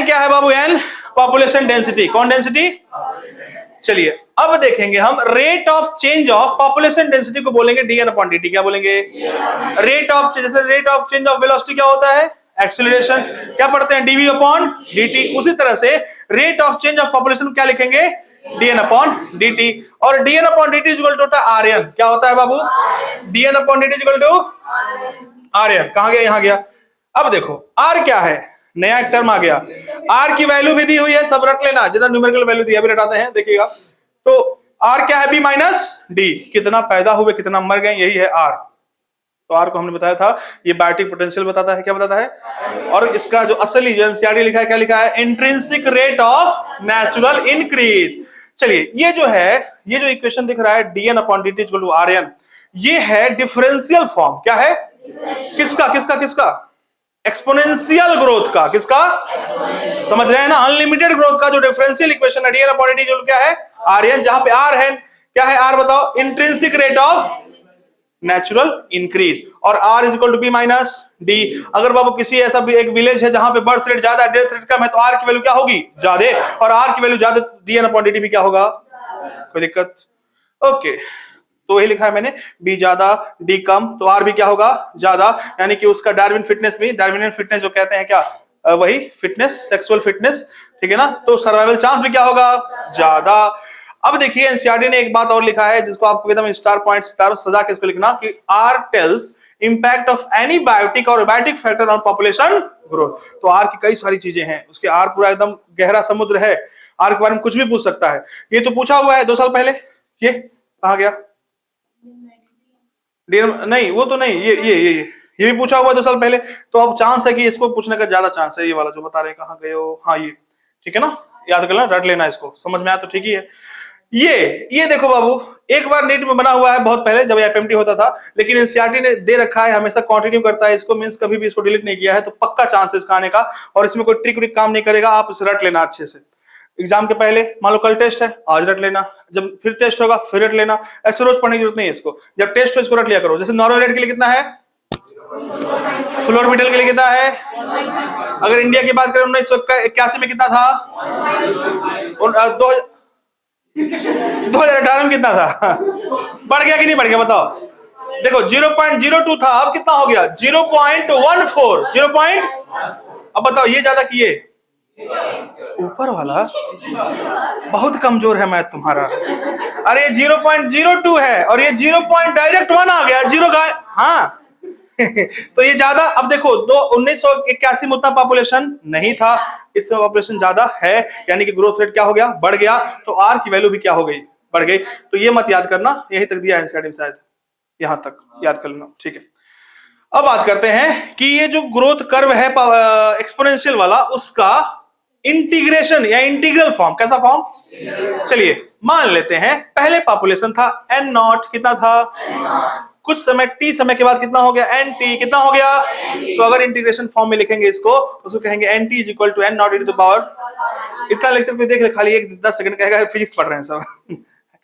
N क्या है बाबू? N population density. कौन डेंसिटी? चलिए अब देखेंगे हम rate of change of population density को बोलेंगे dn अपॉन dt। क्या बोलेंगे? रेट ऑफ, जैसे rate of change of velocity क्या होता है? एक्सीलरेशन। क्या पढ़ते हैं? dv upon dt। उसी तरह से rate of change of population क्या लिखेंगे? dn upon dt। और dn upon dt is equal to rn। क्या होता है बाबू? dn upon dt is equal to rn। कहां गया? यहां गया। अब देखो r क्या है? नया एक टर्म आ गया। r की वैल्यू भी दी हुई है, सब रट लेना, जितना न्यूमेरिकल वैल्यू दिया भी रटाते हैं, देखिएगा। तो r क्या है? b minus d। कितना पैदा हुए कितना मर गए, यही है r। तो r को हमने बताया था ये बायोटिक पोटेंशियल बताता है। क्या बताता है? और इसका जो असली जो एनसीईआरटी लिखा है, क्या लिखा है? Intrinsic rate of natural increase. चलिए ये जो है, ये जो इक्वेशन दिख रहा है dn upon dt equal to rn, ये है डिफरेंशियल फॉर्म। क्या है? किसका किसका किसका? एक्सपोनेंशियल ग्रोथ का। किसका? समझ रहे हैं ना? अनलिमिटेड ग्रोथ का जो डिफरेंशियल इक्वेशन है dn अपॉन dt जो क्या है? rn। जहां पे r है, क्या है r बताओ? Intrinsic rate of natural increase. और r is equal to b minus d। अगर बाबू किसी ऐसा भी एक विलेज है जहां पे बर्थ रेट ज्यादा है, डेथ रेट कम है, तो r की वैल्यू क्या होगी? ज्यादा। और r की वैल्यू ज्यादा, dn अपॉन dt भी क्या होगा? कोई दिक्कत? ओके, तो वही लिखा है मैंने, b ज्यादा d कम, तो r भी क्या होगा? ज्यादा। यानी कि उसका डार्विन फिटनेस भी, डार्विनियन फिटनेस जो कहते हैं, क्या वही फिटनेस, सेक्सुअल फिटनेस, ठीक है ना? तो सर्वाइवल चांस भी क्या होगा? ज्यादा। अब देखिए एनसीईआरटी ने एक बात और लिखा है जिसको आपको एकदम स्टार पॉइंट सितारों सजा के इसको लिखना कि r tells impact of any biotic और biotic factor on population growth. तो r की कई सारी चीजें हैं, उसके r पूरा एकदम गहरा समुद्र है, r के बारे में कुछ भी पूछ सकता है। ये तो पूछा हुआ है 2 साल पहले, ये कहां गया? नहीं वो तो नहीं, ये भी पूछा हुआ है 2 साल पहले। तो अब चांस है कि इसको पूछने का ज्यादा चांस है। ये वाला जो बता रहे हैं, कहां गए हो? हाँ ये, ठीक है ना? याद कर लेना, रट लेना इसको, समझ में आया तो ठीक ही है। ये देखो बाबू, एक बार नीट में बना हुआ है बहुत पहले जब एफएमटी होता था, लेकिन एनसीईआरटी ने दे रखा है, हमेशा कंटिन्यू करता है इसको, मींस कभी भी इसको डिलीट नहीं किया है, तो पक्का चांस है इसका आने का। और इसमें कोई ट्रिक काम नहीं करेगा, आप इसे रट लेना अच्छे से। एग्जाम के पहले, मान लो कल टेस्ट है, आज रट लेना, जब फिर टेस्ट होगा फिर रट लेना। ऐसे रोज पढ़ने की जरूरत नहीं है इसको, जब टेस्ट हो इसको रट लिया करो। जैसे नॉर्मल रेट के लिए कितना है? फ्लोर मीटर के लिए कितना है? अगर इंडिया की बात करें 1981 में कितना था? और 2018 में कितना था? बढ़ गया कि नहीं बढ़ गया बताओ? देखो 0.02 था, अब कितना हो गया? 0.14। 0. अब बताओ ये ज्यादा किए? ऊपर वाला बहुत कमजोर है मैथ तुम्हारा। अरे 0.02 है और ये 0.1 आ गया, 0 का। हाँ तो ये ज्यादा। अब देखो 1981 में उतना पॉपुलेशन नहीं था, इसमें पॉपुलेशन ज्यादा है, यानी कि ग्रोथ रेट क्या हो गया? बढ़ गया। तो आर की वैल्यू भी क्या हो गई? बढ़ गई। तो ये मत याद करना, यही तक दिया एनसीईआरटी में, शायद यहां तक याद कर लेना, ठीक है। अब बात करते हैं कि ये जो ग्रोथ कर्व है एक्सपोनेंशियल वाला, उसका इंटीग्रेशन या इंटीग्रल फॉर्म, कैसा फॉर्म? चलिए मान लेते हैं पहले पॉपुलेशन था n0, कितना था? कुछ समय t समय के बाद कितना हो गया? nt। कितना हो गया? तो अगर इंटीग्रेशन फॉर्म में लिखेंगे उसको कहेंगे nt is equal to n naught to the power. इतना लेक्चर कोई देख ले, खाली 10 सेकंड कहेगा फिजिक्स पढ़ रहे हैं सब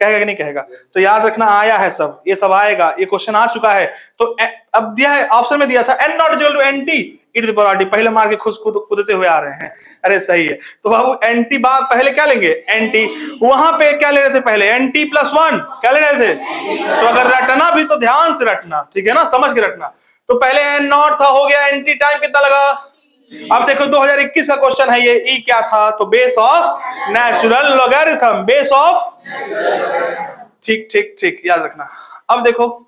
कहेगा कि नहीं कहेगा? तो याद रखना, आया है सब, ये सब आएगा, ये क्वेश्चन आ चुका है। तो अब दिया है, ऑप्शन में दिया था n naught equal to nt e to the power rt। पहले मार के खुद कूदते हुए आ रहे हैं। अरे सही है। तो बाबू nt बात पहले क्या लेंगे? nt। वहां पे क्या ले रहे थे पहले? nt प्लस 1 क्या ले रहे थे? तो अगर रटना भी तो ध्यान से रटना, ठीक है ना? समझ के रटना। तो पहले n नॉट था, हो गया nt, टाइम कितना लगा? अब देखो 2021 का क्वेश्चन है ये, e क्या था? तो base of natural logarithm, base of, ठीक ठीक ठीक, याद रखना। अब देखो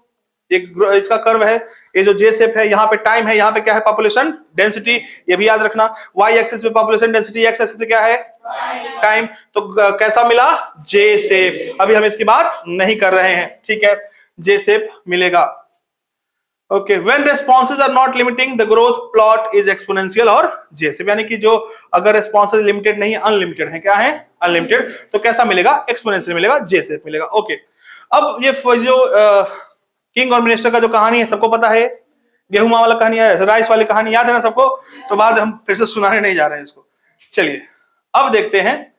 ये इसका कर्व है, ये जो जे शेप है, यहाँ पे टाइम है, यहाँ पे क्या है? पॉपुलेशन डेंसिटी, ये भी याद रखना। वाई एक्सिस पे पॉपुलेशन डेंसिटी, एक्स एक्सिस पे क्या है? टाइम। तो कैसा मिला? जे शेप। अभी हम इसकी बात नहीं कर रहे हैं, ठीक है? जे शेप मिलेगा। Okay, when responses are not limiting the growth plot is exponential और जे शेप, यानी कि जो अगर रिस्पॉन्सेज लिमिटेड नहीं है, अनलिमिटेड है, क्या है? अनलिमिटेड, तो कैसा मिलेगा? एक्सपोनेंशियल मिलेगा, जे शेप मिलेगा। ओके, अब ये जो किंग और मिनिस्टर का जो कहानी है सबको पता है, गेहूं वाला कहानी है, राइस वाली कहानी याद है ना सबको? तो बाद हम फिर से सुनाने नहीं जा रहे हैं इसको। चलिए अब देखते हैं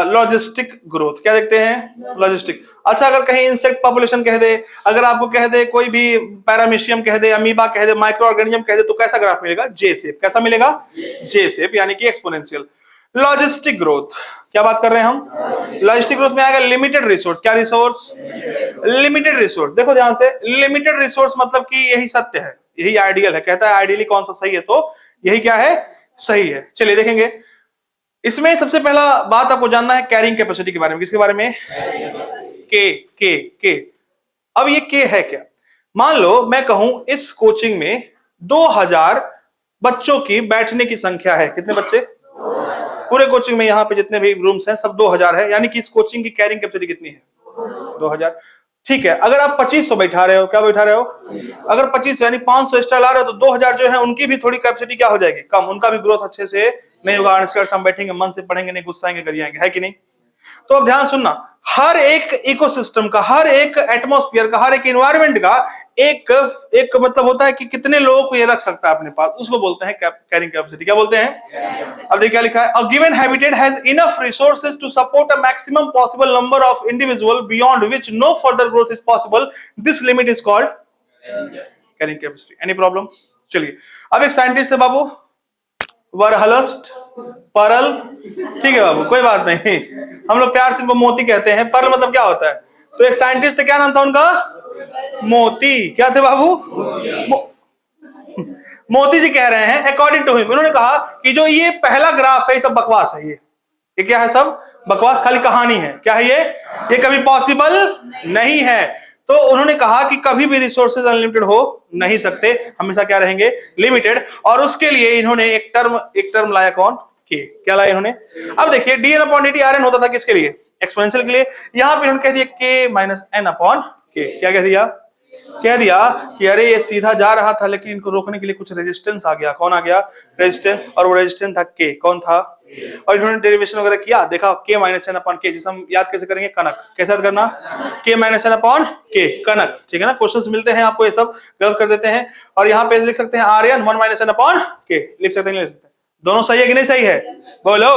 लॉजिस्टिक ग्रोथ। क्या देखते हैं? लॉजिस्टिक। अच्छा, अगर कहीं इंसेक्ट पॉपुलेशन कह दे, अगर आपको कह दे कोई भी पैरामीशियम कह दे, अमीबा कह दे, माइक्रो ऑर्गेनिज्म कह दे, तो कैसा ग्राफ मिलेगा? जे शेप। कैसा मिलेगा? जे शेप, यानी कि एक्सपोनेंशियल। लॉजिस्टिक ग्रोथ, क्या बात कर रहे हैं हम? लॉजिस्टिक ग्रोथ में आएगा लिमिटेड रिसोर्स। क्या रिसोर्स? Limited resource. देखो ध्यान से, लिमिटेड रिसोर्स मतलब कि यही सत्य है, यही आइडियल है। कहता है आइडियली कौन सा सही है, तो यही क्या है? सही है। चलिए देखेंगे इसमें सबसे पहला बात आपको जानना है कैरिंग कैपेसिटी के बारे में। किसके बारे में? के। अब ये के है क्या? मान लो मैं कहूं इस कोचिंग में 2000 बच्चों की बैठने की संख्या है। कितने बच्चे? पूरे कोचिंग में यहाँ पे जितने भी रूम्स हैं सब 2000 है, यानी कि इस कोचिंग की कैरिंग कैपेसिटी कितनी है? 2000। ठीक है, अगर आप 2500 बैठा रहे हो, क्या बैठा रहे हो? अगर 2500 यानी 500 एक्स्ट्रा ला रहे हो, तो 2000 जो है उनकी भी थोड़ी कैपेसिटी क्या हो जाएगी? कम। उनका भी ग्रोथ अच्छे से नहीं होगा। हम बैठेंगे, मन से पढ़ेंगे नहीं, गुस्साएंगे, गरियाएंगे, है कि नहीं? तो अब ध्यान सुनना, हर एक इकोसिस्टम का, हर एक एटमॉस्फेयर का, हर एक एनवायरनमेंट का एक मतलब होता है कि कितने लोगों को ये रख सकता है अपने पास, उसको बोलते हैं कैरिंग कैपेसिटी। क्या बोलते हैं? अब देखिए क्या लिखा है, a given habitat has enough resources to support a maximum possible number of individual beyond which no further growth is possible, this limit is called carrying capacity. Any problem? चलिए, अब एक साइंटिस्ट है बाबू, वरहलस्ट परल, ठीक है बाबू, कोई बात नहीं, हम लोग प्यार से इनको मोती कहते हैं। परल मतलब क्या होता है? तो एक साइंटिस्ट है, क्या नाम था उनका? मोती। क्या थे बाबू? मोती जी कह रहे हैं, अकॉर्डिंग टू हिम, उन्होंने कहा कि जो ये पहला ग्राफ है ये सब बकवास है। ये क्या है? सब बकवास, खाली कहानी है। क्या है ये कभी पॉसिबल नहीं है। तो उन्होंने कहा कि कभी भी रिसोर्सेज अनलिमिटेड हो नहीं सकते, हमेशा क्या रहेंगे? लिमिटेड। और उसके लिए इन्होंने एक टर्म लाया, कौन? के। क्या लाया इन्होंने? अब देखिए dn अपॉन dt rn होता था किसके लिए? एक्सपोनेंशियल के लिए। यहां पे इन्होंने कह दिया k माइनस n अपॉन के। क्या कह दिया? कह दिया कि अरे ये सीधा जा रहा था, लेकिन इनको रोकने के लिए कुछ रेजिस्टेंस आ गया। कौन आ गया? रेजिस्टेंस। और वो रेजिस्टेंस था के। कौन था? और इन्होंने डेरिवेशन वगैरह किया, देखा के माइनस एन अपॉन के, जिसे हम याद कैसे करेंगे? कनक। कैसे याद करना? के माइनस एन अपॉन के, कनक। ठीक है ना? क्वेश्चंस मिलते हैं आपको, ये सब गलत कर देते हैं। और यहाँ पे लिख सकते हैं आर्यन 1 माइनस एन अपॉन के, लिख सकते हैं, लिख सकते हैं। दोनों सही है कि नहीं सही है? बोलो।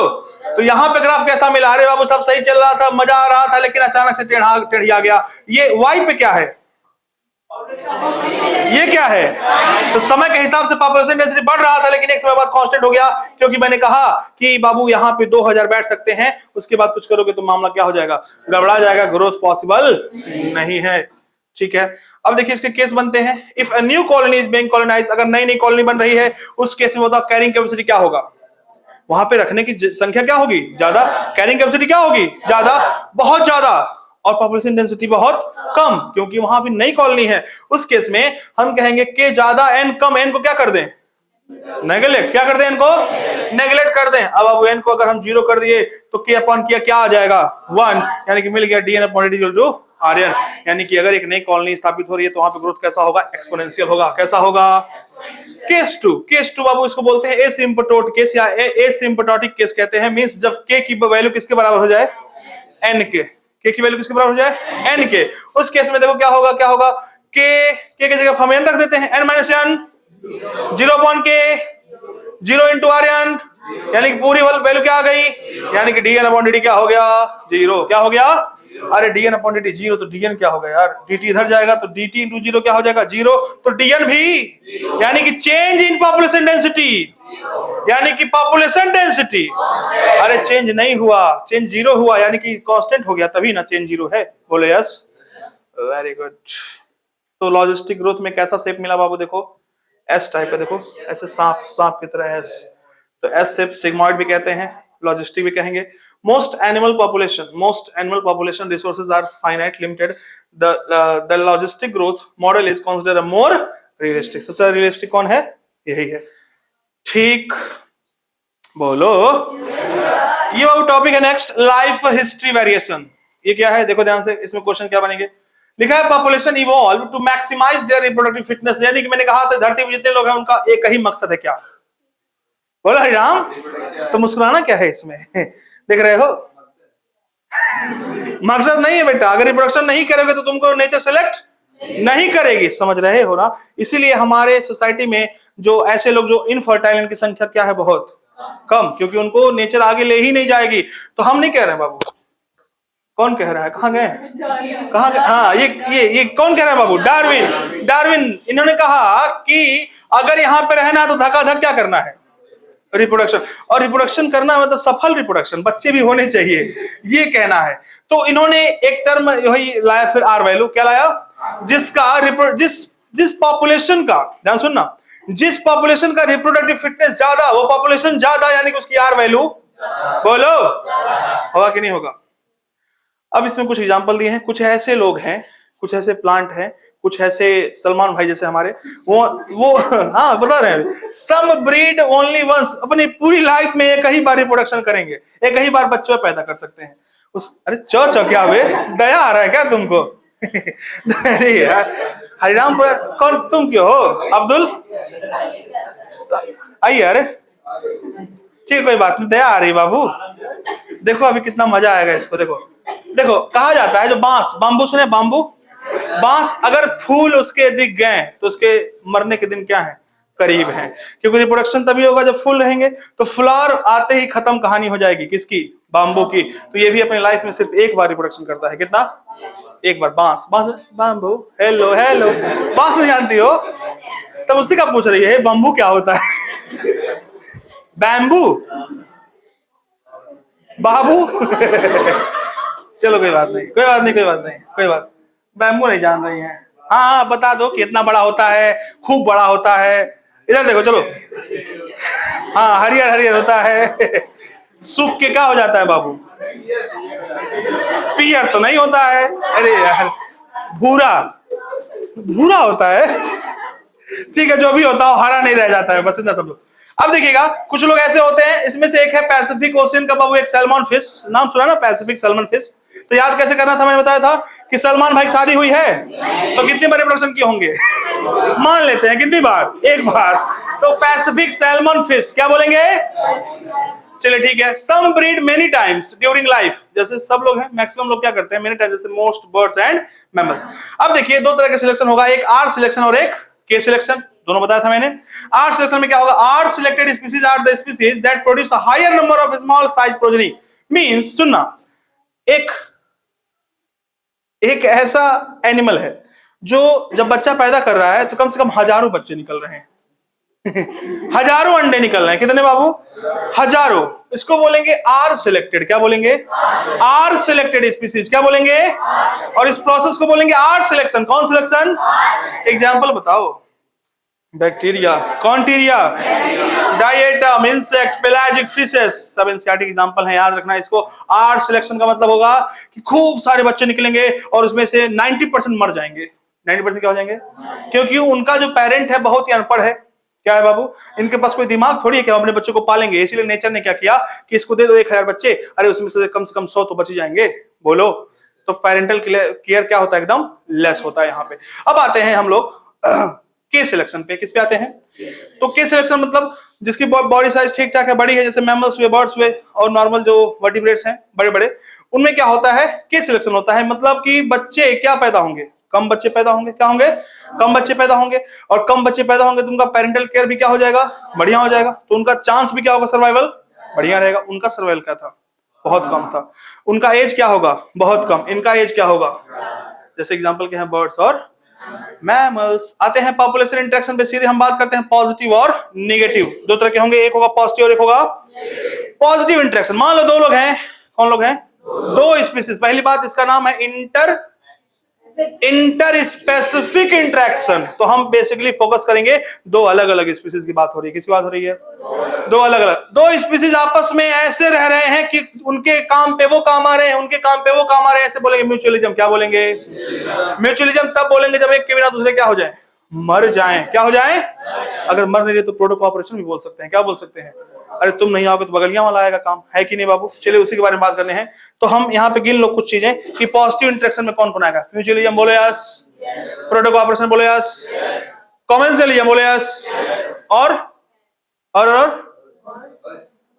तो यहाँ पे ग्राफ कैसा मिला? अरे बाबू सब सही चल रहा था, मजा आ रहा था, लेकिन अचानक से टेढ़िया गया। ये वाई पे क्या है? ये क्या है? तो समय के हिसाब से पॉपुलेशन डेंसिटी बढ़ रहा था, लेकिन एक समय बाद कांस्टेंट हो गया, क्योंकि मैंने कहा कि बाबू यहाँ पे 2000 बैठ सकते हैं, उसके बाद कुछ करोगे तो मामला क्या हो जाएगा? गड़बड़ा जाएगा, ग्रोथ पॉसिबल नहीं है। ठीक है, अब देखिए इसके केस बनते हैं। If a new colony is being colonised, अगर नई कॉलोनी बन रही है, उस केस में बताओ कैरिंग कैपेसिटी क्या होगा? वहां पे रखने की संख्या क्या होगी? ज्यादा। कैरिंग कैपेसिटी क्या होगी? ज्यादा, बहुत ज्यादा। और पॉपुलेशन डेंसिटी बहुत कम, क्योंकि वहां भी नई कॉलोनी है। उस केस में हम कहेंगे के ज्यादा एन कम। एन को क्या कर दें? नेगलेक्ट। क्या कर दें? इनको नेगलेक्ट कर दें। अब एन को अगर हम 0 कर दिए तो के अपॉन किया क्या आ जाएगा? 1, यानी कि मिल गया dn upon dt equal to rn। यानी कि अगर एक नई कॉलोनी स्थापित हो रही है तो वहां पे ग्रोथ कैसा होगा? एक्सपोनेंशियल होगा। कैसा होगा? केस टू बाबू इसको बोलते हैं एसिम्पटोट केस या एसिम्पटोटिक केस कहते हैं। मींस जब के की वैल्यू किसके बराबर हो जाए? एन के। के की वैल्यू किसके बराबर हो जाए? एन के। उस केस में देखो क्या होगा? क्या होगा? के की जगह हम एन रख देते हैं, एन माइनस एन 0 अपॉन के 0 इंटू आर्यन, यानी कि पूरी वैल्यू क्या आ गई? यानी कि dn अपॉन dt क्या हो गया? 0। क्या हो गया? अरे dn अपॉन dt 0, तो dn क्या होगा यार? dt इधर जाएगा तो dt इंटू 0 क्या हो जाएगा? 0। तो dn भी, यानी कि चेंज इन पॉपुलेशन डेंसिटी, यानी कि पॉपुलेशन डेंसिटी। अरे चेंज नहीं हुआ, चेंज 0 हुआ, यानी कि कांस्टेंट हो गया, तभी ना चेंज 0 है। बोले यस, वेरी गुड। तो लॉजिस्टिक ग्रोथ में कैसा शेप मिला बाबू? देखो एस टाइप का, देखो ऐसे सांप की तरह एस। तो एस शेप सिग्मॉइड भी कहते हैं, लॉजिस्टिक भी कहेंगे। Most animal population resources are finite limited, the logistic growth model is considered more realistic. सबसे रियलिस्टिक कौन है? यही है। ठीक बोलो। ये वो टॉपिक है नेक्स्ट, लाइफ हिस्ट्री वेरिएशन। ये क्या है? देखो ध्यान से, इसमें क्वेश्चन क्या बनेंगे? लिखा है population evolve to maximize their reproductive fitness. यानी कि मैंने कहा था धरती पर जितने लोग हैं उनका एक ही मकसद है। क्या बोला हरिराम? तो मुस्कुराना क्या है इसमें? देख रहे हो, मकसद नहीं है बेटा। अगर रिप्रोडक्शन नहीं करोगे तो तुमको नेचर सेलेक्ट नहीं करेगी, समझ रहे हो ना? इसीलिए हमारे सोसाइटी में जो ऐसे लोग जो इनफर्टाइल, इनकी संख्या क्या है? बहुत कम, क्योंकि उनको नेचर आगे ले ही नहीं जाएगी। तो हम नहीं कह रहे हैं बाबू, कौन कह रहा है? कहां गए? कहां गए? हाँ, ये कौन कह रहा है बाबू? डार्विन। इन्होंने कहा कि अगर यहां पे रहना है तो धक्का धक क्या करना है? रिप्रोडक्शन, और रिप्रोडक्शन करना मतलब सफल रिप्रोडक्शन, बच्चे भी होने चाहिए, ये कहना है। तो इन्होंने एक टर्म वही लाया, फिर आर वैल्यू क्या लाया, जिसका जिस पॉपुलेशन का, ध्यान सुनना, जिस पॉपुलेशन का रिप्रोडक्टिव फिटनेस ज्यादा, वो पॉपुलेशन ज्यादा, यानी कि उसकी आर वैल्यू बोलो होगा कि नहीं होगा। अब इसमें कुछ एग्जांपल दिए हैं, कुछ ऐसे लोग हैं, कुछ ऐसे प्लांट हैं, कुछ ऐसे सलमान भाई जैसे हमारे, वो हाँ बता रहे हैं, सम ब्रीड ओनली वंस, अपनी पूरी लाइफ में एक ही बार रिप्रोडक्शन करेंगे, एक ही बार बच्चों पैदा कर सकते हैं। अरे चौ क्या हुए, दया आ रहा है क्या तुमको? अरे यार हरिराम, कौन तुम, क्यों हो अब्दुल? आइए, अरे ठीक, कोई बात नहीं, दया आ रही बाबू। देखो अभी कितना मजा आएगा इसको। देखो देखो, कहा जाता है जो बांस, बाम्बू सुने, बाम्बू, बांस अगर फूल उसके दिख गए तो उसके मरने के दिन क्या है, करीब है, क्योंकि रिप्रोडक्शन तभी होगा जब फूल रहेंगे। तो फ्लावर आते ही खत्म कहानी हो जाएगी, किसकी, बाम्बू की। तो ये भी अपनी लाइफ में सिर्फ एक बार रिप्रोडक्शन करता है, कितना, एक बार। बांस, बांस, बाम्बू, हेलो हेलो, बांस नहीं जानती हो? तब उससे क्या पूछ रही है बाम्बू क्या होता है? बैम्बू, बाबू। चलो कोई बात नहीं, कोई बात नहीं, कोई बात नहीं, कोई बात, बैम्बू नहीं जान रही हैं। हाँ हाँ बता दो कि इतना बड़ा होता है, खूब बड़ा होता है। इधर देखो, चलो, हाँ हरियर हरियर होता है। सूख के क्या हो जाता है बाबू? पियर तो नहीं होता है, अरे यार भूरा, भूरा होता है। ठीक है, जो भी होता हो, हरा नहीं रह जाता है, बस इतना सब लोग। अब देखिएगा, कुछ लोग ऐसे होते हैं, इसमें से एक है पैसिफिक ओशियन का बाबू, एक सैल्मन फिश, नाम सुना ना, पैसिफिक सैल्मन फिश। तो याद कैसे करना था, मैंने बताया था कि सलमान भाई की शादी हुई है, तो कितनी बार रिप्रोडक्शन किए होंगे? मान लेते हैं कितनी बार, एक बार। तो पैसिफिक सैल्मन फिश क्या बोलेंगे? चलिए ठीक है, सम breed many times during life, जैसे सब लोग हैं, मैक्सिमम लोग क्या करते हैं, मेनी टाइम्स, जैसे मोस्ट बर्ड्स एंड मैमल्स। अब देखिए दो तरह के सिलेक्शन होगा, एक आर सिलेक्शन और एक के सिलेक्शन, दोनों बताया था मैंने। आर सिलेक्शन में क्या होगा, are selected species are the species that produce a higher number of small size progeny. Means, सुनना, एक ऐसा एनिमल है जो जब बच्चा पैदा कर रहा है तो कम से कम हजारों बच्चे निकल रहे हैं। हजारों अंडे निकल रहे हैं, कितने बाबू? हजारों। इसको बोलेंगे आर सिलेक्टेड, क्या बोलेंगे? आर सिलेक्टेड स्पीसीज, क्या बोलेंगे? और इस प्रोसेस को बोलेंगे आर सिलेक्शन। कौन सिलेक्शन? एग्जांपल बताओ। बैक्टीरिया, कॉन्टीरिया, डायेटम, इंसेक्ट, पेलाजिक फिशेस, सब एनसीईआरटी एग्जांपल है, याद रखना इसको। आर सिलेक्शन का मतलब होगा कि खूब सारे बच्चे निकलेंगे और उसमें से 90% मर जाएंगे। 90% क्या हो जाएंगे? क्योंकि उनका जो पेरेंट है बहुत ही अनपढ़ है। क्या है बाबू? इनके पास कोई दिमाग थोड़ी है कि हम अपने बच्चों को पालेंगे। इसीलिए नेचर ने क्या किया कि इसको दे दो 1000 बच्चे, अरे उसमें से कम 100 तो बच जाएंगे। बोलो, तो पेरेंटल केयर क्या होता है? एकदम लेस होता है यहाँ पे। अब आते हैं हम लोग के सिलेक्शन पे। किस पे आते हैं? तो के सिलेक्शन मतलब जिसकी बॉडी साइज ठीक ठाक है, बड़ी है, जैसे मैमल्स हुए, बर्ड्स हुए, और नॉर्मल जो वर्टिब्रेट्स हैं बड़े बड़े, उनमें क्या होता है? के सिलेक्शन होता है। मतलब कि बच्चे क्या पैदा होंगे? कम बच्चे पैदा होंगे। क्या होंगे? कम बच्चे पैदा होंगे। और कम बच्चे पैदा होंगे तो उनका पेरेंटल केयर भी क्या हो जाएगा? बढ़िया हो जाएगा। तो उनका चांस भी क्या होगा? सर्वाइवल बढ़िया रहेगा। उनका सर्वाइवल क्या था? बहुत कम था। उनका एज क्या होगा? बहुत कम। इनका एज क्या होगा? जैसे एग्जांपल के हैं बर्ड्स और मैमल्स। आते हैं पॉपुलेशन इंटरेक्शन पे, सीधे हम बात करते हैं पॉजिटिव और नेगेटिव। दो तरह के होंगे, एक होगा पॉजिटिव और एक होगा पॉजिटिव इंटरेक्शन। मान लो दो लोग हैं, कौन लोग हैं? दो स्पीसीज। पहली बात, इसका नाम है इंटर स्पेसिफिक इंटरेक्शन। तो हम बेसिकली फोकस करेंगे दो अलग अलग स्पीसीज की बात हो रही है। किसकी बात हो रही है? दो अलग अलग। दो स्पीसीज आपस में ऐसे रह रहे हैं कि उनके काम पे वो काम आ रहे हैं, उनके काम पे वो काम आ रहे हैं, ऐसे बोलेंगे म्यूचुअलिज्म। क्या बोलेंगे? म्यूचुअलिज्म तब बोलेंगे जब एक के बिना दूसरे क्या हो जाए? मर जाएं। क्या हो जाए? अगर मर नहीं रहे तो प्रोटो कोऑपरेशन भी बोल सकते हैं। क्या बोल सकते हैं? अरे तुम नहीं आओगे तो बगलियां वाला आएगा, काम है कि नहीं बाबू? चलिए उसी के बारे में बात करने हैं। तो हम यहाँ पे गिन लो कुछ चीजें कि पॉजिटिव इंटरेक्शन में कौन कौन आएगा। म्यूचुअलिज्म बोलो यस, प्रोटो कोऑपरेशन बोलो यस, कॉमेंसलिज्म बोलो यस, और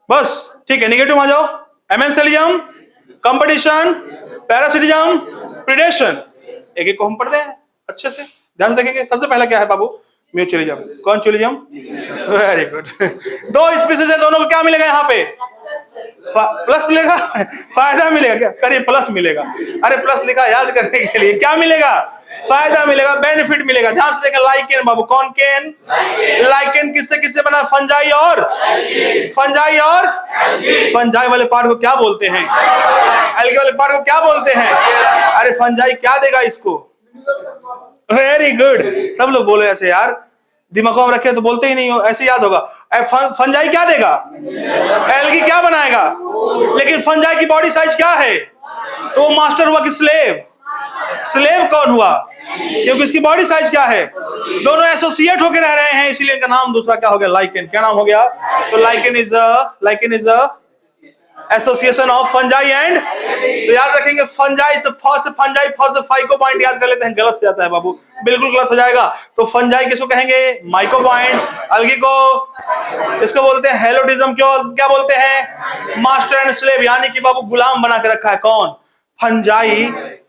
बस ठीक है। नेगेटिव आ जाओ, एमेंसलिज्म, कंपटीशन, पैरासिटिज्म, प्रीडेशन। एक एक को हम पढ़ते हैं अच्छे से, ध्यान से देखेंगे। सबसे पहला क्या है बाबू? म्यूचुअलिज्म। कॉन्चुअलिज्म, very good. दो स्पीसीज है, दोनों को क्या मिलेगा यहाँ पे? प्लस मिलेगा, फायदा मिलेगा। क्या करिए? प्लस मिलेगा। अरे प्लस लिखा याद करने के लिए, क्या मिलेगा? फायदा मिलेगा, बेनिफिट मिलेगा। ध्यान से देखें, लाइकेन बाबू, कौन केन? लाइकेन किससे किससे बना? फंजाई और फंजाई वाले पार्ट को क्या बोलते हैं? एल्गी वाले पार्ट को क्या बोलते हैं? अरे फंजाई क्या देगा इसको? वेरी गुड, सब लोग बोलो ऐसे यार, दिमाग में रखे तो बोलते ही नहीं हो, ऐसे याद होगा। फंजाई क्या देगा? एल्गी क्या बनाएगा? लेकिन फंजाई की बॉडी साइज क्या है? तो वो मास्टर हुआ कि स्लेव? स्लेव कौन हुआ? क्योंकि उसकी बॉडी साइज क्या है? दोनों एसोसिएट होकर रह रहे हैं, इसीलिए इनका नाम दूसरा क्या हो गया? लाइकेन। क्या नाम हो गया? तो lichen is a association of fungi and, तो याद रखेंगे फंजाई से फंजाई फर्स्ट फाइको पॉइंट याद कर लेते हैं, गलत हो जाता है बाबू, बिल्कुल गलत हो जाएगा। तो फंजाई किसको कहेंगे? Micro point. अलगी को इसको बोलते हैं हेलोडिज्म। क्यों क्या बोलते हैं? मास्टर एंड स्लेव, यानी कि बाबू गुलाम बना के रखा है। कौन?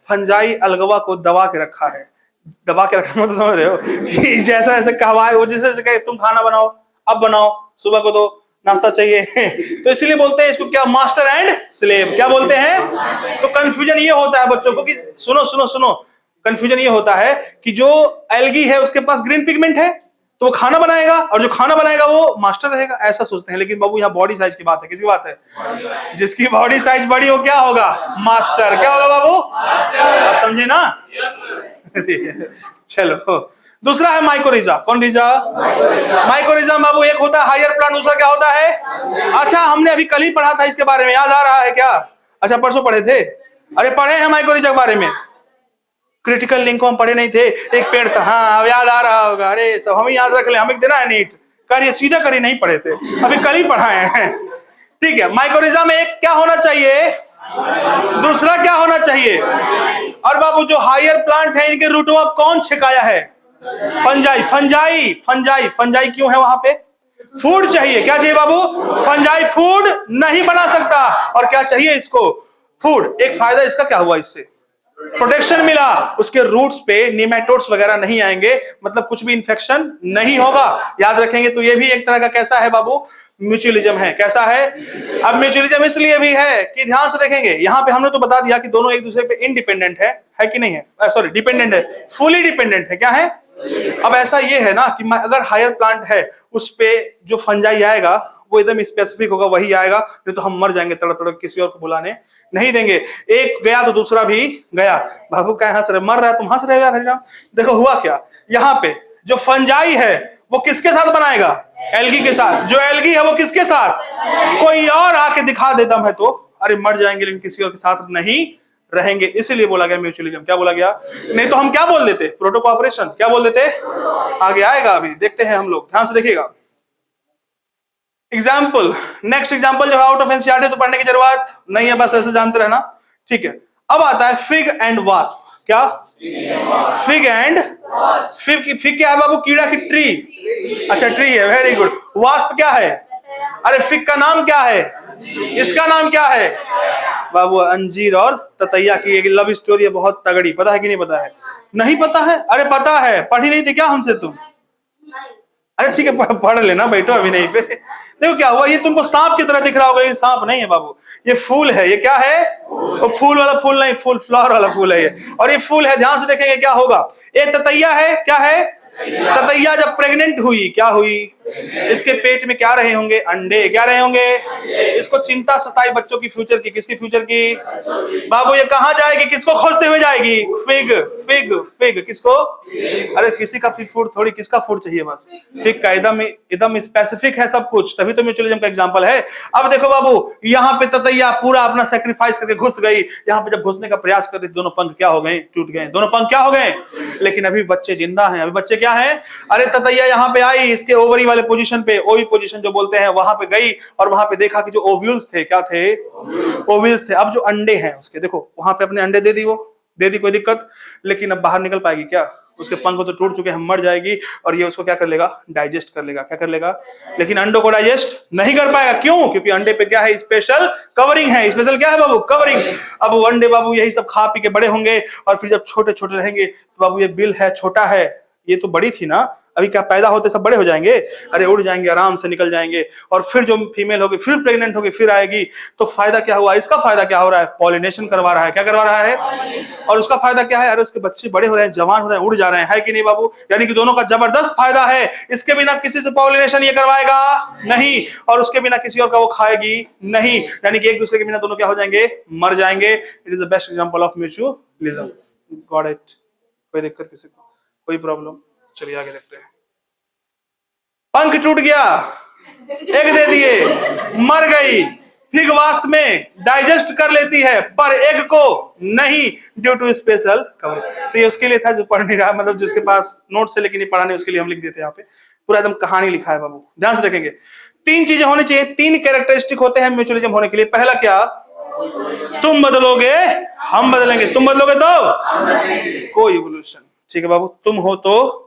फंजाई अलगवा को दबा के रखा है। दबा के रखा मतलब समझ रहे हो कि जैसा ऐसे कहवाए वो, जैसे कहे तुम खाना बनाओ, अब बनाओ, सुबह को तो नाश्ता चाहिए तो इसीलिए बोलते हैं इसको क्या? Master and slave. क्या बोलते हैं? तो कंफ्यूजन ये होता है बच्चों को कि सुनो, कंफ्यूजन ये होता है कि जो एल्गी है उसके पास ग्रीन पिगमेंट है तो वो खाना बनाएगा, और जो खाना बनाएगा वो मास्टर रहेगा, ऐसा सोचते हैं। लेकिन बाबू यहाँ बॉडी साइज की बात है। किसकी बात है? जिसकी बॉडी साइज बड़ी हो क्या होगा? मास्टर। क्या होगा बाबू? आप समझे ना? चलो, दूसरा है माइकोरिजा। कौन रिजा? माइकोरिजा बाबू, एक होता है हायर प्लांट, दूसरा क्या होता है? अच्छा, हमने अभी कल ही पढ़ा था इसके बारे में, याद आ रहा है क्या? अच्छा, परसों पढ़े थे। अरे पढ़े हैं माइकोरिजा के बारे में, क्रिटिकल लिंक को हम पढ़े नहीं थे। एक पेड़ था, हाँ अब याद आ रहा होगा। अरे सब हम याद रख ले, हमें देना है नीट करिए, सीधा करिए, नहीं पढ़े थे, अभी कल ही पढ़ाए हैं। ठीक है, माइकोरिजा में एक क्या होना चाहिए? दूसरा क्या होना चाहिए? और बाबू जो हायर प्लांट है इनके रूटों अब कौन छिकाया है? फंजाई क्यों है वहां पे? फूड चाहिए। क्या चाहिए बाबू? फंजाई फूड नहीं बना सकता, और क्या चाहिए इसको? फूड। एक फायदा इसका क्या हुआ? इससे प्रोटेक्शन मिला, उसके रूट्स पे निमेटोड्स वगैरह नहीं आएंगे, मतलब कुछ भी इंफेक्शन नहीं होगा। याद रखेंगे। तो ये भी एक तरह का कैसा है बाबू? म्यूचुअलिज्म है। कैसा है? अब म्यूचुअलिज्म इसलिए भी है कि ध्यान से देखेंगे, यहां पे हमने तो बता दिया कि दोनों एक दूसरे पे इंडिपेंडेंट है कि नहीं है? सॉरी, डिपेंडेंट है, फुली डिपेंडेंट है। क्या है? अब ऐसा ये है ना कि अगर हायर प्लांट है उस पे जो फंजाई आएगा वो एकदम स्पेसिफिक होगा, वही आएगा, नहीं तो हम मर जाएंगे तड़प तड़प, किसी और को बुलाने नहीं देंगे। एक गया तो दूसरा भी गया। बाबू क्या हंस रहे? मर रहा है, तुम हंस रहे हो यार हरिराम। देखो हुआ क्या, यहाँ पे जो फंजाई है वो किसके साथ बनाएगा? एल्गी के साथ। जो एल्गी है वो किसके साथ? कोई और आके दिखा देता है तो अरे मर जाएंगे, लेकिन किसी और के साथ नहीं रहेंगे। इसीलिए बोला गया म्यूचुअलिज्म। क्या बोला गया? नहीं तो हम क्या बोल देते? Proto cooperation. क्या बोल देते? आगे आएगा, अभी देखते हैं हम लोग, ध्यान से देखिएगा। एग्जाम्पल, नेक्स्ट एग्जाम्पल जो है आउट ऑफ एनसीईआरटी, तो पढ़ने की जरूरत नहीं है, बस ऐसे जानते रहना। ठीक है, अब आता है फिग एंड वास्प। क्या? फिग एंड फिग क्या है बाबू? कीड़ा की ट्री। अच्छा ट्री है, वेरी गुड। वास्प क्या है? अरे फिग का नाम क्या है? इसका नाम क्या है बाबू? अंजीर और ततैया की एक लव स्टोरी है, बहुत तगड़ी। पता है कि नहीं पता है? नहीं पता है? अरे पता है, पढ़ी नहीं थी क्या हमसे तुम? अरे ठीक है, पढ़ लेना, बैठो अभी नहीं पे। देखो क्या हुआ, ये तुमको सांप की तरह दिख रहा होगा, ये सांप नहीं है बाबू, ये फूल है। ये क्या है? वो फूल वाला फूल नहीं, फूल फ्लावर वाला फूल है ये, और ये फूल है। ध्यान से देखेंगे क्या होगा। एक ततैया है, क्या है? ततैया जब प्रेग्नेंट हुई, क्या हुई? इसके पेट में क्या रहे होंगे? अंडे। क्या रहे होंगे? इसको चिंता सताई बच्चों की फ्यूचर की। किसकी फ्यूचर की बाबू? ये कहां जाएगी? किसको खोजते हुए जाएगी? Fig fig fig. किसको? अरे किसी का फूड थोड़ी, किसका फूड चाहिए? बस फिग का। एकदम स्पेसिफिक है सब कुछ, तभी तो म्यूचुअलिज्म का एग्जांपल है। अब देखो बाबू, यहाँ पे ततैया पूरा अपना सेक्रीफाइस करके घुस गई। यहाँ पे जब घुसने का प्रयास कर रही, दोनों पंख क्या हो गए? टूट गए। दोनों पंख क्या हो गए? लेकिन अभी बच्चे जिंदा हैं। अभी बच्चे क्या है? अरे ततैया यहाँ पे आई, इसके ओवरी वाले पोजीशन पे, ओवी पोजीशन जो बोलते हैं, वहां पे गई और वहां पे देखा कि जो ओव्यूल्स थे, क्या थे? ओव्यूल्स थे। अब जो अंडे हैं उसके, देखो वहां पे अपने अंडे दे दी, वो दे दी, कोई दिक्कत। लेकिन अब बाहर निकल पाएगी क्या? उसके पंख तो टूट चुके हैं, मर जाएगी, और ये उसको क्या कर लेगा? डाइजेस्ट कर लेगा। क्या कर लेगा? लेकिन अंडों को डाइजेस्ट नहीं कर पाएगा। क्यों? क्योंकि अंडे पे क्या है? स्पेशल कवरिंग है। स्पेशल क्या है बाबू? कवरिंग। अब वो अंडे बाबू यही सब खा पी के बड़े होंगे, और फिर जब छोटे छोटे रहेंगे तो बाबू ये बिल है, छोटा है, ये तो बड़ी थी ना, अभी क्या पैदा होते सब बड़े हो जाएंगे? अरे उड़ जाएंगे, आराम से निकल जाएंगे, और फिर जो फीमेल होगी फिर प्रेग्नेंट होगी फिर आएगी। तो फायदा क्या हुआ? इसका फायदा क्या हो रहा है? पॉलिनेशन करवा रहा है। क्या करवा रहा है? और उसका फायदा क्या है? अरे उसके बच्चे बड़े हो रहे हैं, जवान हो रहे हैं, उड़ जा रहे हैं, है कि नहीं बाबू? यानी कि दोनों का जबरदस्त फायदा है। इसके बिना किसी से पॉलिनेशन ये करवाएगा नहीं, और उसके बिना किसी और का वो खाएगी नहीं। यानी कि एक दूसरे के बिना दोनों क्या हो जाएंगे? मर जाएंगे। It is the best example of mutualism. Got it? कोई दिक्कत किसी को? कोई प्रॉब्लम? चलिए आगे देखते हैं। पंख टूट गया, एग दे दिए, मर गई। फिग वास्ट में डाइजेस्ट कर लेती है पर एग को नहीं, ड्यू टू स्पेशल कवर। तो ये उसके लिए था जो पढ़ नहीं रहा, मतलब जिसके पास नोट से लेकिन पढ़ा नहीं, उसके लिए हम लिख देते हैं यहाँ पे। पूरा एकदम कहानी लिखा है बाबू, ध्यान से देखेंगे। 3 चीजें होनी चाहिए, 3 कैरेक्टरिस्टिक होते हैं म्यूचुअलिज्म होने के लिए। पहला क्या? तुम बदलोगे हम बदलेंगे, तुम बदलोगे तो कोई इवोल्यूशन। ठीक है बाबू, तुम हो तो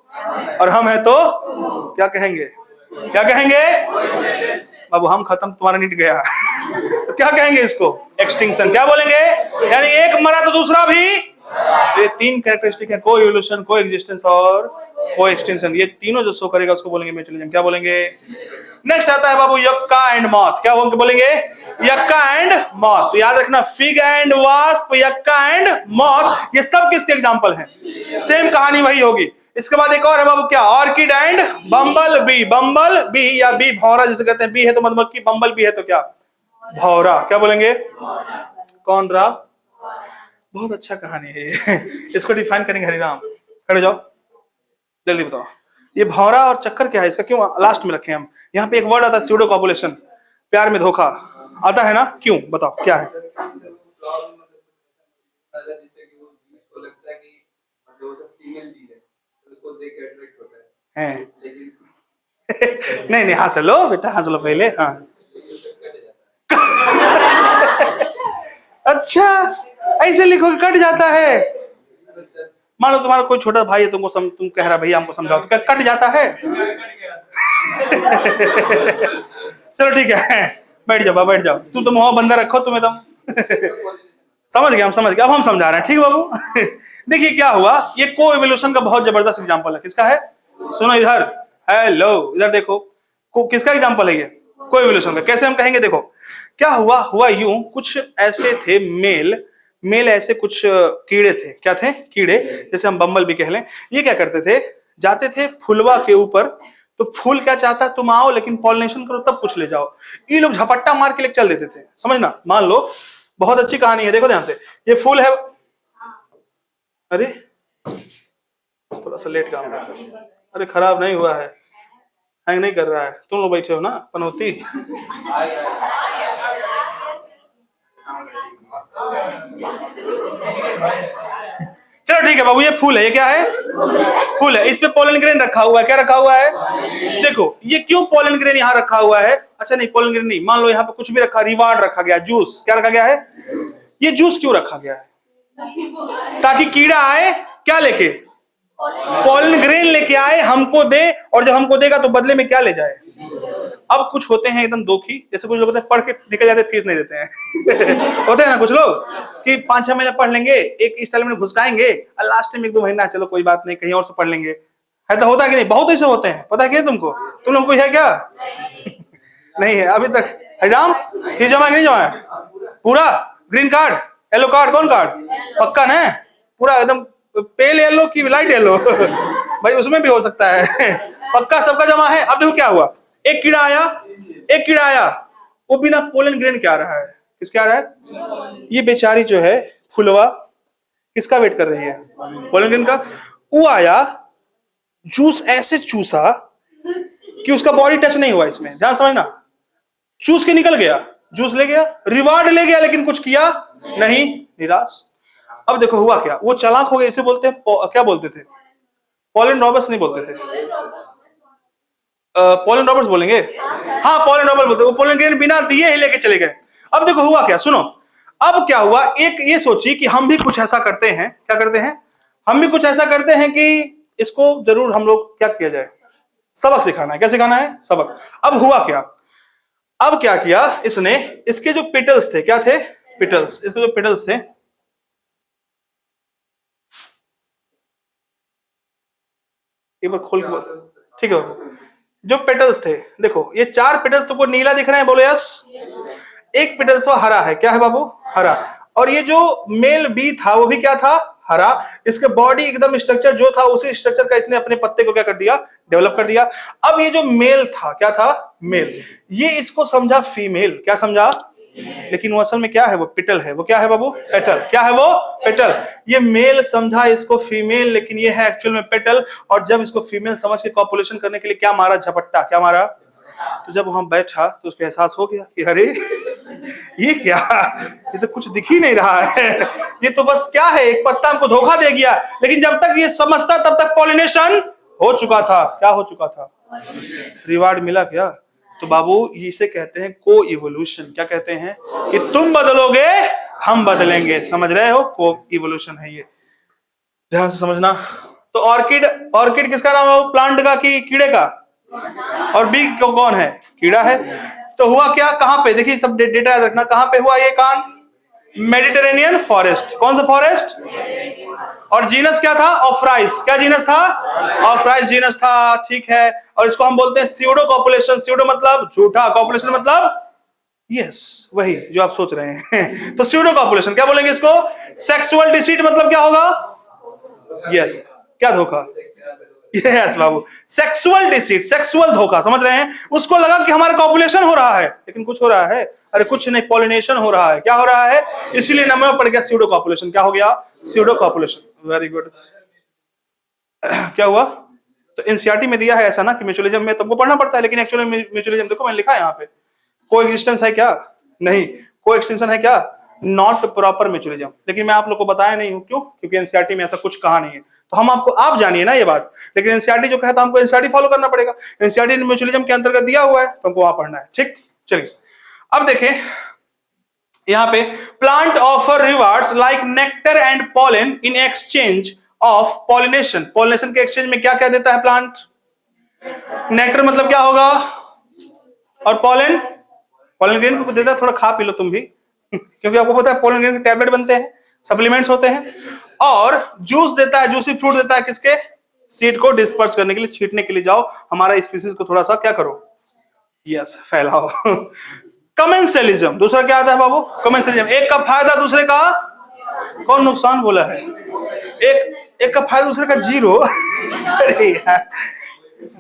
और हम है तो क्या कहेंगे? क्या कहेंगे बाबू? हम खत्म, तुम्हारा नीट गया। तो क्या कहेंगे इसको? एक्सटिंक्शन। क्या बोलेंगे? यानी एक मरा तो दूसरा भी। ये 3 कैरेक्टरिस्टिक है, को इवोल्यूशन, को एग्जिस्टेंस और को एक्सटेंशन। ये तीनों जो शो करेगा उसको बोलेंगे म्यूचुअलिज्म। क्या बोलेंगे? नेक्स्ट आता है बाबू यक्का एंड मॉथ। क्या बोलेंगे? यक्का एंड मॉथ। तो याद रखना, fig and wasp, यक्का and moth, ये सब किसके एग्जांपल हैं? सेम कहानी वही होगी। इसके बाद एक और है बाबू, क्या? Orchid and bumble B. Bumble B या बी भौरा जिसे कहते हैं। बी है तो मधुमक्खी, बम्बल बी है तो क्या? भौरा। क्या बोलेंगे? कौन रहा? बहुत अच्छा कहानी है ये। इसको डिफाइन करेंगे हरिराम। खड़े जाओ, जल्दी बताओ। ये भौरा और चक्कर क्या है? इसका क्यों लास्ट में रखे हम? यहाँ पे एक वर्ड आता है स्यूडो कॉपुलेशन, प्यार में धोखा आता है ना, क्यों? बताओ क्या है? नहीं नहीं, हंस लो बेटा, हंस लो पहले। हाँ अच्छा, ऐसे लिखो कि कट जाता है। मान लो तुम्हारा कोई छोटा भाई है, तुम कह रहा भैया हमको समझाओ, तो क्या कट जाता है? चलो ठीक है, बैठ जाओ बैठ जाओ। तुम तो मुंह बंदा रखो, तुम एकदम। समझ गए, हम समझ गए, अब हम समझा रहे हैं। ठीक बाबू। देखिए क्या हुआ, ये को इवोल्यूशन का बहुत जबरदस्त एग्जांपल है। किसका है? सुनो इधर, हेलो इधर देखो, किसका एग्जांपल है ये? को इवोल्यूशन का। कैसे हम कहेंगे? देखो क्या हुआ यूं, कुछ ऐसे थे मेल ऐसे कुछ कीड़े थे। क्या थे? कीड़े, जैसे हम बम्बल भी कह लें। ये क्या करते थे? जाते थे फुलवा के ऊपर, तो फूल क्या चाहता है? तुम आओ लेकिन पॉलिनेशन करो तब कुछ ले जाओ। ये लोग झपट्टा मार के लेके चल देते थे, समझना। मान लो, बहुत अच्छी कहानी है, देखो ध्यान से। ये फूल है, अरे थोड़ा सा लेट काम कर, अरे खराब नहीं हुआ है, हैंग नहीं कर रहा है। तुम लोग बैठे हो ना पनौती। चलो ठीक है बाबू, ये फूल है। ये क्या है? फूल है। इस पे पोलन ग्रेन रखा हुआ है। क्या रखा हुआ है? देखो ये क्यों पोलन ग्रेन यहाँ रखा हुआ है? अच्छा नहीं, पोलन ग्रेन नहीं, मान लो यहाँ पे कुछ भी रखा, रिवार्ड रखा गया, जूस। क्या रखा गया है? ये जूस क्यों रखा गया है? ताकि कीड़ा आए क्या लेके? पोलन ग्रेन लेके आए, हमको दे, और जब हमको देगा तो बदले में क्या ले जाए? अब कुछ होते हैं एकदम दोखी, जैसे कुछ लोग होते हैं पढ़ के निकल जाते, फीस नहीं देते हैं। होते हैं ना कुछ लोग कि 5-6 महीने पढ़ लेंगे, एक इंस्टॉलमेंट घुसकाएंगे, और लास्ट में 1-2 महीना चलो कोई बात नहीं, कहीं और से पढ़ लेंगे। है तो होता है कि नहीं? बहुत ऐसे होते हैं, पता है क्या तुमको? तुम लोग कोई है क्या? नहीं है अभी तक। हरिराम, फीस जमा नहीं जमा है? पूरा ग्रीन कार्ड, येलो कार्ड, कौन कार्ड? पक्का ना? पूरा एकदम पेल येलो की लाइट येलो? भाई उसमें भी हो सकता है। पक्का सबका जमा है। अब देखो क्या हुआ, एक कीड़ा आया, वो बिना पोलन ग्रेन क्या आ रहा है? किसके आ रहा है? ये बेचारी जो है फुलवा, किसका वेट कर रही है? पोलन ग्रेन का। वो आया, जूस ऐसे चूसा कि उसका बॉडी टच नहीं हुआ इसमें, ध्यान समझना। चूस के निकल गया, जूस ले गया, रिवार्ड ले गया, लेकिन कुछ किया नहीं, निराश। अब देखो हुआ क्या, वो चालाक हो गए। इसे बोलते हैं क्या बोलते थे? पोलन रॉबर्ट्स नहीं बोलते थे, पोलन रॉबर्ट्स बोलेंगे। हाँ पोलन रॉबर्ट्स बोलते, वो पोलन ग्रेन बिना दिए ही लेके चले गए। अब देखो हुआ क्या, सुनो। अब क्या हुआ, एक ये सोची कि हम भी कुछ ऐसा करते हैं। क्या करते हैं? हम भी कुछ ऐसा करते हैं कि इसको जरूर हम लोग क्या किया जाए, सबक सिखाना है। क्या सिखाना है? सबक। अब हुआ क्या, अब क्या किया इसने, इसके जो पेटल्स थे, क्या थे? पेटल्स। इसके जो पेटल्स थे, एक बार खोल के ठीक है। जो पेटल्स थे, देखो ये 4 पेटल्स तुमको नीला दिख रहे हैं, बोलो यस। एक पेटल्स वो हरा है, क्या है बाबू? हरा। और ये जो मेल बी था वो भी क्या था? हरा। इसके बॉडी एकदम स्ट्रक्चर जो था उसी स्ट्रक्चर का इसने अपने पत्ते को क्या कर दिया? डेवलप कर दिया। अब ये जो मेल था, क्या था? मेल। ये इसको समझा फीमेल, क्या समझा? लेकिन वो असल में क्या है? वो पिटल है। वो क्या है बाबू? पेटल। क्या है वो? पेटल। ये मेल समझा इसको फीमेल, लेकिन ये है एक्चुअल में पेटल। और जब इसको फीमेल समझ के कॉपुलेशन करने के लिए क्या मारा? झपट्टा। क्या मारा? तो जब वहां बैठा तो उसको एहसास हो गया कि अरे ये क्या, ये तो कुछ दिख ही नहीं रहा है, ये तो बस क्या है, एक पत्ता हमको धोखा दे गया। लेकिन जब तक ये समझता तब तक पॉलिनेशन हो चुका था। क्या हो चुका था? रिवार्ड मिला क्या? तो बाबू इसे कहते हैं को इवोल्यूशन। क्या कहते हैं? कि तुम बदलोगे हम बदलेंगे। समझ रहे हो? को इवोल्यूशन है ये, ध्यान से समझना। तो ऑर्किड, ऑर्किड किसका नाम है? प्लांट का कि कीड़े का? और बी कौन है? कीड़ा है। तो हुआ क्या? कहां पे? देखिए सब डेटा याद रखना। कहां पे हुआ ये कांड? Mediterranean forest. कौन सा फॉरेस्ट? और जीनस क्या था? ऑफ्राइस। क्या जीनस था? ऑफ्राइस जीनस था, ठीक है। और इसको हम बोलते हैं स्यूडो कॉपुलेशन। स्यूडो मतलब झूठा, कॉपुलेशन मतलब यस, वही जो आप सोच रहे हैं। तो स्यूडो कॉपुलेशन क्या बोलेंगे इसको? सेक्सुअल डिसीट मतलब क्या होगा? यस, क्या? धोखा। यस बाबू, सेक्सुअल डिसीट, सेक्सुअल धोखा। समझ रहे हैं? उसको लगा कि हमारा कॉपुलेशन हो रहा है, लेकिन कुछ हो रहा है, अरे कुछ नहीं, पॉलिनेशन हो रहा है। क्या हो रहा है? इसीलिए नाम में पड़ गया स्यूडो कॉपुलेशन। क्या हो गया? Pseudo copulation. Very good. क्या हुआ? तो एनसीईआरटी में दिया है ऐसा ना कि म्यूचुअलिज्म में तुमको पढ़ना पड़ता है, लेकिन एक्चुअली म्यूचुअलिज्म देखो मैंने लिखा है यहाँ पे, को एग्जिस्टेंस है क्या? नहीं। को एक्सटेंशन है क्या? Not proper mutualism. लेकिन मैं आप लोग को बताया नहीं हूं, क्यों? क्योंकि एनसीईआरटी में ऐसा कुछ कहा नहीं है। तो हम आपको, आप जानिए ना ये बात, लेकिन एनसीईआरटी जो कहता है हमको एनसीईआरटी फॉलो करना पड़ेगा। एनसीईआरटी ने म्यूचुअलिज्म के अंतर्गत दिया हुआ है तो हमको वहां पढ़ना है, ठीक? चलिए अब देखें यहां पे, plant offer rewards like nectar and pollen in exchange of pollination. Pollination के एक्सचेंज में क्या क्या देता है प्लांट? नेक्टर मतलब क्या होगा? और पॉलन, पॉलन ग्रेन को देता है, थोड़ा खा पी लो तुम भी क्योंकि आपको पता है पॉलन ग्रेन के टैबलेट बनते हैं, सप्लीमेंट्स होते हैं। और जूस देता है, जूसी फ्रूट देता है किसके? सीड को डिस्पर्स करने के लिए, छींटने के लिए जाओ हमारा स्पीसीज को थोड़ा सा क्या करो? यस, फैलाओ। कमेंसलिज्म दूसरा क्या आता है बाबू? कमेंसलिज्म, एक का फायदा दूसरे का कौन नुकसान बोला है? एक का फायदा दूसरे का जीरो। अरे यार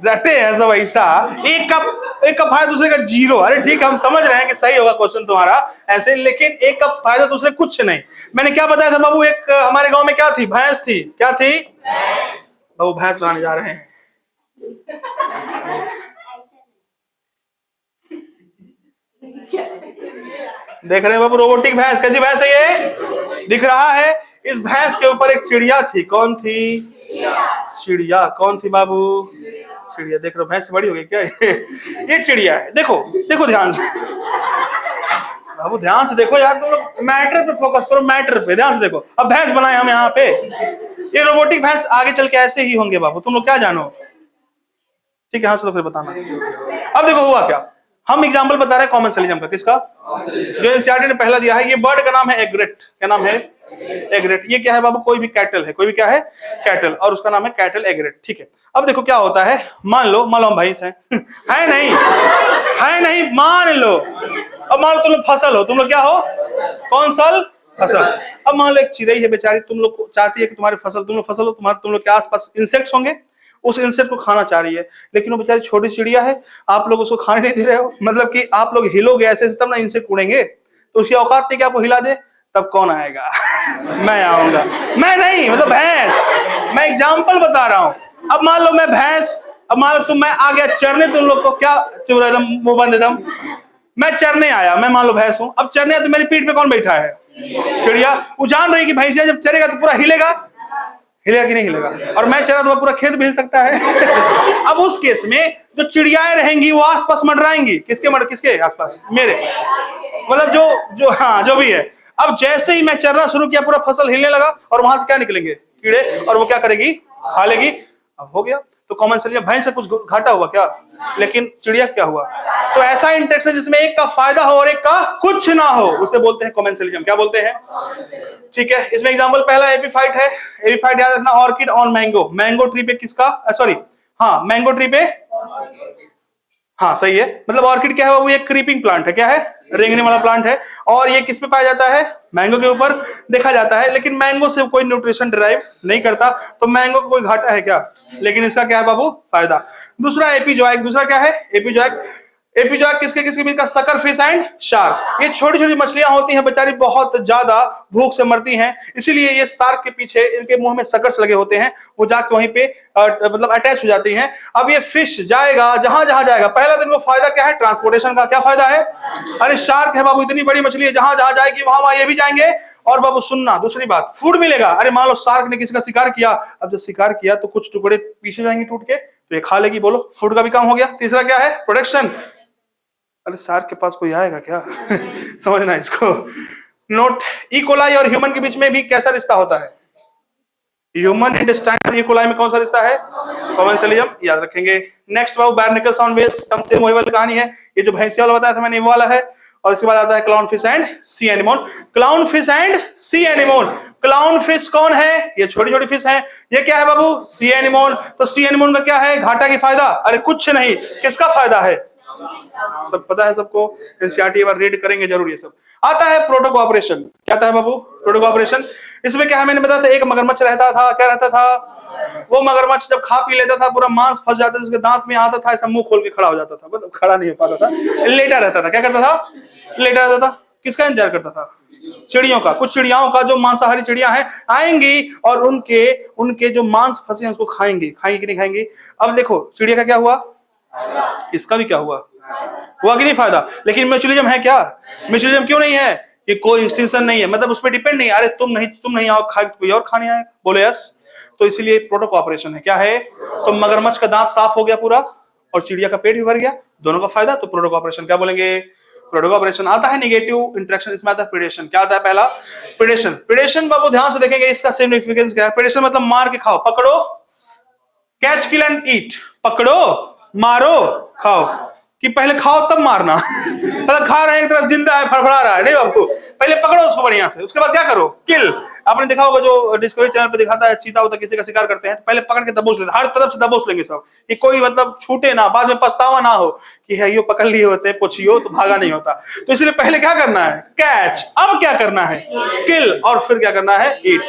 रटे हैं सब ऐसा, एक का फायदा दूसरे का जीरो। अरे ठीक, हम समझ रहे हैं कि सही होगा क्वेश्चन तुम्हारा ऐसे, लेकिन एक का फायदा दूसरे कुछ नहीं। मैंने क्या बताया था बाबू? एक हमारे गांव में क्या थी? भैंस थी। क्या थी बाबू? भैंस बनाने जा रहे हैं। देख रहे हैं बाबू रोबोटिक भैंस? कैसी भैंस है ये? दिख रहा है? इस भैंस के ऊपर एक चिड़िया थी। कौन थी? चिड़िया। कौन थी बाबू? चिड़िया। देख रहे हो भैंस बड़ी हो गई क्या? ये चिड़िया है। देखो देखो ध्यान से बाबू, ध्यान से देखो यार, तुम लोग मैटर पे फोकस करो, मैटर पे ध्यान से देखो। अब भैंस बनाए हम यहाँ पे, ये रोबोटिक भैंस आगे चल के ऐसे ही होंगे बाबू, तुम लोग क्या जानो, ठीक है? हाँ तो फिर बताना। अब देखो हुआ क्या, हम एग्जांपल बता रहे हैं कॉमेंसलिज्म का। किसका? जो एनसीईआरटी ने पहला दिया है। ये बर्ड का नाम है एग्रेट। क्या नाम है? एग्रेट। ये क्या है बाबू? कोई भी कैटल है, कोई भी क्या है? कैटल, और उसका नाम है कैटल एग्रेट, ठीक है? अब देखो क्या होता है, मान लो हम भैंस हैं है नहीं, है नहीं, मान लो। अब मान लो तुम लोग फसल हो, तुम लोग क्या हो? कौन सल? फसल। अब मान लो एक चिड़ै है बेचारी, तुम लोग चाहती है कि तुम्हारी फसल, तुम लोग फसल हो, तुम लोग के आसपास इंसेक्ट्स होंगे, उस इंसेक्ट को खाना चाह रही है, लेकिन वो बेचारी छोटी चिड़िया है, आप लोग उसको खाने नहीं दे रहे हो। मतलब कि आप लोग हिलोगे ऐसे तब ना इंसेक्ट उड़ेंगे, तो उसकी औकात नहीं कि आपको हिला दे, तब कौन आएगा? मैं आऊंगा। मैं नहीं, मतलब भैंस, मैं एग्जांपल बता रहा हूं। अब मान लो मैं भैंस, अब मान लो मैं आ गया चरने, तुम लोग को क्या चुप एकदम मुंह बंद एकदम, मैं चरने आया, मैं मान लो भैंस हूं, अब चरने आया तो मेरी पीठ पे कौन बैठा है? चिड़िया। वो जान रही कि भैंसिया जब चरेगा तो पूरा हिलेगा, हिलेगा कि नहीं हिलेगा? और मैं चरा तो पूरा खेत भी हिल सकता है। अब उस केस में जो चिड़ियाएं रहेंगी वो आसपास मंडराएंगी, किसके आसपास? मेरे, मतलब जो हाँ जो भी है। अब जैसे ही मैं चरना शुरू किया पूरा फसल हिलने लगा, और वहां से क्या निकलेंगे? कीड़े, और वो क्या करेगी? खा लेगी। अब हो गया। तो कॉमेंसलिज्म, भैंस से कुछ घाटा हुआ क्या? लेकिन चिड़िया क्या हुआ? तो ऐसा इंटरेक्शन जिसमें एक का फायदा हो और एक का कुछ ना हो, उसे बोलते हैं कॉमेंसलिज्म। क्या बोलते हैं? ठीक है, इसमें एग्जांपल पहला एपीफाइट है। एपीफाइट याद रखना, orchid on mango. Mango tree पे किसका, सॉरी हाँ मैंगो ट्री पे, हाँ सही है। मतलब ऑर्किड क्या है वो, एक क्रीपिंग प्लांट है, क्या है, रेंगने वाला प्लांट है। और ये किस पे पाया जाता है, मैंगो के ऊपर देखा जाता है। लेकिन मैंगो से कोई न्यूट्रिशन डिराइव नहीं करता, तो मैंगो को कोई घाटा है क्या, लेकिन इसका क्या है बाबू, फायदा। दूसरा एपिजोइक, दूसरा क्या है एपिजोइक। एपिजोइक किसके किसके बीच का, सकर फिश एंड शार्क। ये छोटी छोटी मछलियां होती हैं बेचारी, बहुत ज्यादा भूख से मरती हैं, इसीलिए ये शार्क के पीछे इनके मुंह में सकर्स लगे होते हैं, वो जाके वहीं पे मतलब अटैच हो जाती हैं। अब ये फिश जाएगा जहां जहां जाएगा, पहला दिन को फायदा क्या है, ट्रांसपोर्टेशन का। क्या फायदा है, अरे शार्क है बाबू, इतनी बड़ी मछली है, जहां जहां जाएगी वहां वहां ये भी जाएंगे। और बाबू सुनना, दूसरी बात, फूड मिलेगा। अरे मान लो शार्क ने किसी का शिकार किया, अब जब शिकार किया तो कुछ टुकड़े पीछे जाएंगे टूट के, तो ये खा लेगी, बोलो फूड का भी काम हो गया। तीसरा क्या है, प्रोडक्शन। अरे शार्क के पास कोई आएगा क्या समझना इसको। नोट, इकोलाई और ह्यूमन के बीच में भी कैसा रिश्ता होता है, ह्यूमन इंटेस्टाइन और इकोलाई में कौन सा रिश्ता है, कॉमेंसलियम, याद रखेंगे। नेक्स्ट बाबू बार्निकल साउंड वेव्स, सेम वही वाली कहानी है, ये जो भैंसिया वाला बताया था मैंने वो वाला है। और इसके बाद आता है clown fish and C anemone. Clown fish and C anemone, clown fish कौन है, ये छोटी छोटी फिश है, ये क्या है बाबू, सी एनिमोन। तो सी एनिमोन का क्या है, घाटा की फायदा, अरे कुछ नहीं, किसका फायदा है, सब पता है सबको, एनसीईआरटी बार रीड करेंगे जरूर। ये सब आता है प्रोटोकोऑपरेशन, क्या आता है बाबू, प्रोटोकोऑपरेशन। इसमें क्या है, मैंने बताया था एक मगरमच्छ रहता था, क्या रहता था, वो मगरमच्छ जब खा पी लेता था पूरा मांस फंस जाता था, उसके दांत में आता था, ऐसा मुंह खोल के खड़ा हो जाता था, मतलब खड़ा नहीं हो पाता था, लेटा रहता था। क्या करता था, लेटा रहता था। किसका इंतजार करता था, चिड़ियों का। कुछ चिड़ियाओं का, जो मांसाहारी चिड़ियां हैं आएंगी और उनके जो मांस फंसे हैं उसको खाएंगी, खाएंगी कि नहीं खाएंगी। अब देखो चिड़िया का क्या हुआ, इसका भी क्या हुआ कि नहीं फायदा। लेकिन म्यूचुअलिज्म है क्या, म्यूचुअलिज्म क्यों नहीं है, कि कोई इंस्टीट्यूशन नहीं है, मतलब उस पर डिपेंड नहीं है, अरे तुम नहीं आओ खा कोई और खाने आए, बोले यस। तो इसीलिए प्रोटोकोऑपरेशन है, क्या है, तो मगरमच्छ का दांत साफ हो गया पूरा और चिड़िया का पेट भी भर गया, दोनों का फायदा, तो प्रोटोकोऑपरेशन क्या बोलेंगे, प्रोटोकोऑपरेशन। आता है नेगेटिव इंटरेक्शन, इसमें आता है प्रेडेशन। क्या आता है पहला, प्रेडेशन। प्रेडेशन बाबू ध्यान से देखेंगे, इसका सिग्निफिकेंस क्या है। प्रेडेशन मतलब मार के खाओ, पकड़ो, कैच किल एंड ईट, पकड़ो मारो खाओ, कि पहले खाओ तब मारना मतलब खा रहे हैं, एक तरफ जिंदा है फड़फड़ा रहा है, नहीं बाबू, पहले पकड़ो उसको बढ़िया से, उसके बाद क्या करो, किल। आपने देखा होगा जो डिस्कवरी चैनल पे दिखाता है, चीता होता किसी का शिकार करते हैं तो पहले पकड़ के दबोच लेते, हर तरफ से दबोच लेंगे सब, कि कोई मतलब छूटे ना, बाद में पछतावा ना हो कि है यो पकड़ लिए होते पोछियो तो भागा नहीं होता। तो इसलिए पहले क्या करना है, कैच, अब क्या करना है, किल, और फिर क्या करना है, ईट।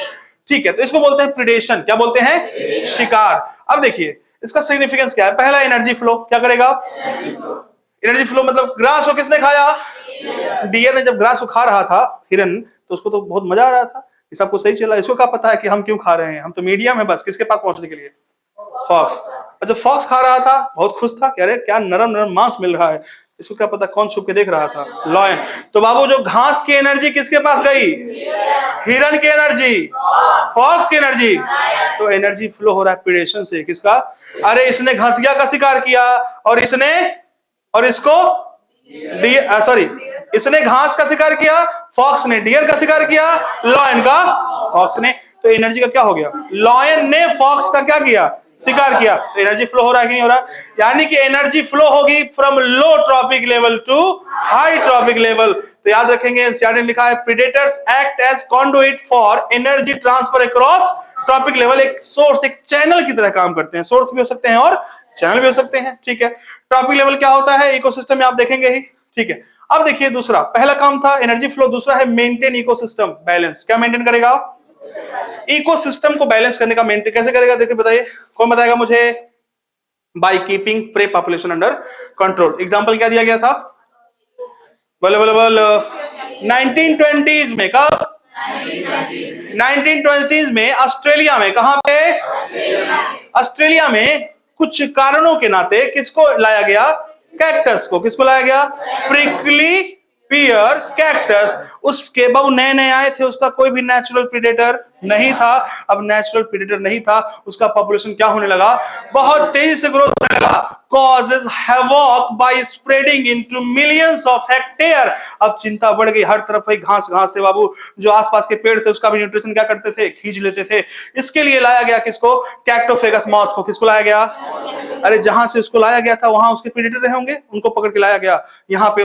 ठीक है, तो इसको बोलते हैं प्रेडेशन, क्या बोलते हैं, शिकार। अब देखिए इसका सिग्निफिकेंस क्या है, पहला एनर्जी फ्लो, क्या करेगा, एनर्जी फ्लो मतलब ग्रास को किसने खाया, डियर ने जब ग्रास को खा रहा था हिरन, तो उसको तो बहुत मजा आ रहा था, ये सबको सही चला, इसको क्या पता है कि हम क्यों खा रहे हैं, हम तो मीडियम है बस किसके पास पहुंचने के लिए, फॉक्स। जब फॉक्स खा रहा था बहुत खुश था, कह रहे क्या नरम नरम मांस मिल रहा है, इसको क्या पता कौन छुप के देख रहा था, लॉयन। तो बाबू जो घास की एनर्जी किसके पास गई, हिरन की एनर्जी, फॉक्स की एनर्जी, तो एनर्जी फ्लो हो रहा है प्रेडेशन से, किसका, अरे इसने घसिया का शिकार किया और इसको सॉरी, इसने घास का शिकार किया, फॉक्स ने डियर का शिकार किया, लॉयन का फॉक्स ने। तो एनर्जी का क्या हो गया, लॉयन ने फॉक्स का क्या किया, शिकार किया, तो एनर्जी फ्लो हो रहा है कि नहीं हो रहा, यानी कि एनर्जी फ्लो होगी from low trophic level to high trophic level. तो याद रखेंगे, एनसीईआरटी में लिखा है predators act as conduit for energy transfer across trophic level. एक सोर्स, एक चैनल की तरह काम करते हैं, सोर्स भी हो सकते हैं और चैनल भी हो सकते हैं। ठीक है, ट्रॉपिक लेवल क्या होता है, इकोसिस्टम में आप देखेंगे ही। ठीक है, अब देखिए दूसरा, पहला काम था एनर्जी फ्लो, दूसरा है मेंटेन इकोसिस्टम बैलेंस। क्या मेंटेन करेगा, इकोसिस्टम को बैलेंस करने का मेंटेन कैसे करेगा, देखिए बताइए, कौन बताएगा मुझे, by keeping pray population under control. Example क्या दिया गया था, बोले 1920s में, कब 1920s में ऑस्ट्रेलिया में, कहां पे, ऑस्ट्रेलिया में कुछ कारणों के नाते किसको लाया गया, कैक्टस को, किसको लाया गया, प्रिकली पियर कैक्टस। उसके बाबू नए नए आए थे, उसका कोई भी नेचुरल प्रेडेटर नहीं था। अब नेचुरल प्रेडेटर नहीं था, उसका पॉपुलेशन क्या होने लगा, बहुत तेजी से ग्रोथ होने लगा, causes havoc by spreading into millions of hectare। अब चिंता बढ़ गई, हर तरफ वही घास घास थे बाबू, जो आसपास के पेड़ थे उसका भी न्यूट्रिशन क्या करते थे, खींच लेते थे। इसके लिए लाया गया किसको, कैक्टोफेगस मॉथ को, किसको लाया गया, अरे जहां से उसको लाया गया था वहां उसके प्रेडेटर रहे होंगे, उनको पकड़ के लाया गया यहाँ पे।